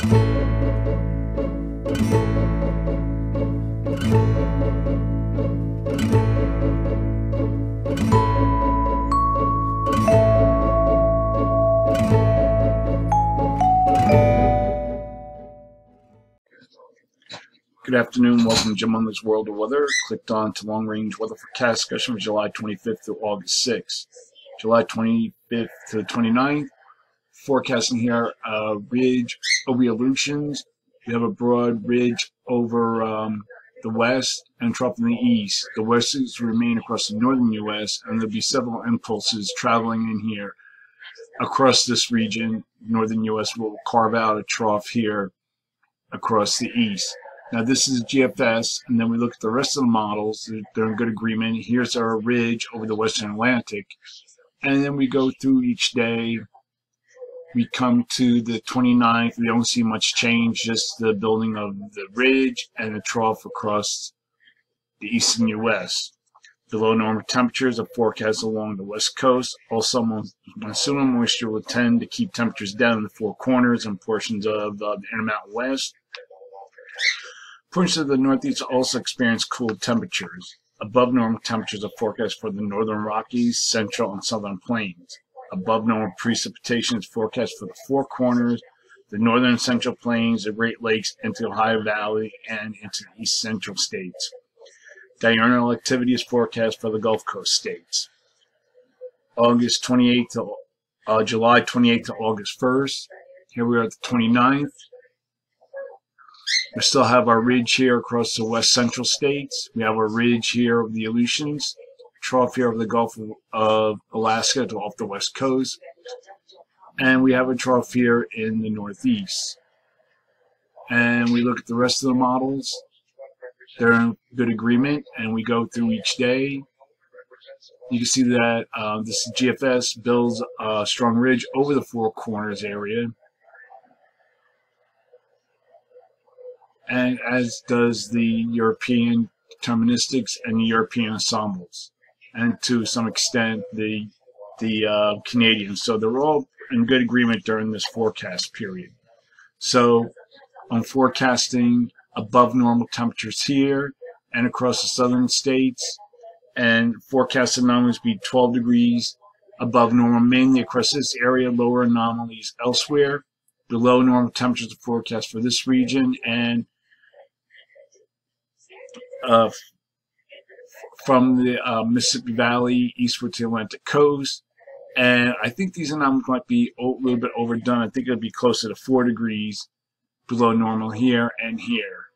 Good afternoon, welcome to Jim Munley's World of Weather. Clicked on to long range weather forecast discussion for July 25th to August 6th. July 25th to the 29th. Forecasting here a ridge over the Aleutians. We have a broad ridge over the west and trough in the east. The west is to remain across the northern U.S. and there'll be several impulses traveling in here across this region. Northern U.S. will carve out a trough here across the east. Now this is GFS, and then we look at the rest of the models. They're in good agreement. Here's our ridge over the western Atlantic. And then we go through each day. We come to the 29th. We don't see much change, just the building of the ridge and the trough across the eastern U.S. Below normal temperatures are forecast along the west coast. Also, monsoonal moisture will tend to keep temperatures down in the Four Corners and portions of the Intermountain West. Portions of the Northeast also experience cool temperatures. Above normal temperatures are forecast for the northern Rockies, central, and southern plains. Above normal precipitation is forecast for the Four Corners, the northern and central plains, the Great Lakes, into the Ohio Valley, and into the east central states. Diurnal activity is forecast for the Gulf Coast states. July 28th to August 1st. Here we are at the 29th. We still have our ridge here across the west central states. We have our ridge here over the Aleutians, trough here over the Gulf of Alaska to off the west coast, and we have a trough here in the northeast. And we look at the rest of the models. They're in good agreement, and we go through each day. You can see that this GFS builds a strong ridge over the Four Corners area, and as does the European deterministics and the European ensembles, and to some extent the Canadians. So they're all in good agreement during this forecast period. So I'm forecasting above normal temperatures here and across the southern states, and forecasted anomalies be 12 degrees above normal, mainly across this area, lower anomalies elsewhere. Below normal temperatures are forecast for this region, and from the Mississippi Valley eastward to the Atlantic coast. And I think these anomalies might be a little bit overdone. I think it'll be closer to 4 degrees below normal here and here.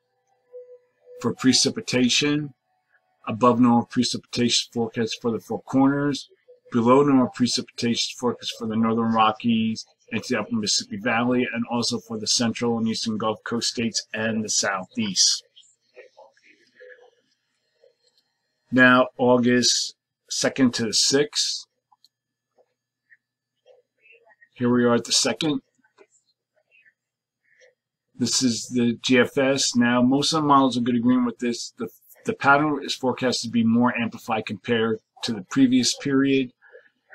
For precipitation, above normal precipitation forecast for the Four Corners, below normal precipitation forecast for the northern Rockies and to the upper Mississippi Valley, and also for the central and eastern Gulf Coast states and the southeast. Now, August 2nd to the 6th. Here we are at the 2nd. This is the GFS. Now, most of the models are in good agreement with this. The pattern is forecast to be more amplified compared to the previous period.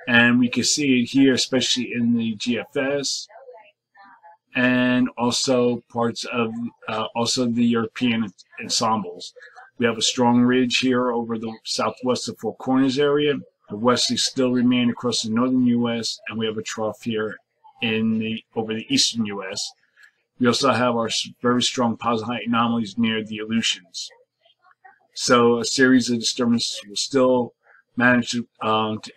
And we can see it here, especially in the GFS, and also parts of also the European ensembles. We have a strong ridge here over the southwest of Four Corners area. The westerlies still remain across the northern U.S., and we have a trough here over the eastern U.S. We also have our very strong positive height anomalies near the Aleutians. So a series of disturbances will still manage to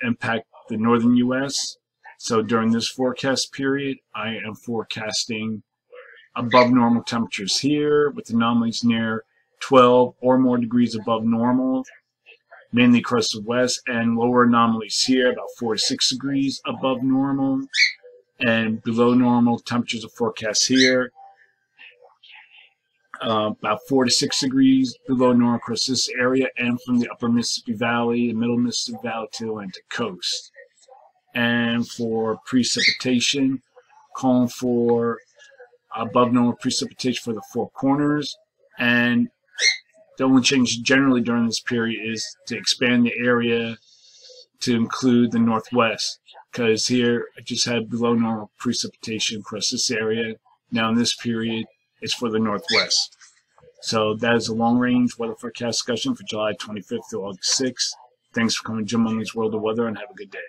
impact the northern U.S. So during this forecast period, I am forecasting above normal temperatures here with anomalies near 12 or more degrees above normal, mainly across the west, and lower anomalies here, about 4 to 6 degrees above normal, and below normal temperatures are forecast here, about 4 to 6 degrees below normal across this area, and from the upper Mississippi Valley, the middle Mississippi Valley to the Atlantic coast. And for precipitation, calling for above normal precipitation for the Four Corners, and the only change generally during this period is to expand the area to include the Northwest, because here I just had below normal precipitation across this area, Now in this period, it's for the northwest. So that is a long-range weather forecast discussion for July 25th to August 6th. Thanks for coming to Jim Munley's World of Weather, and have a good day.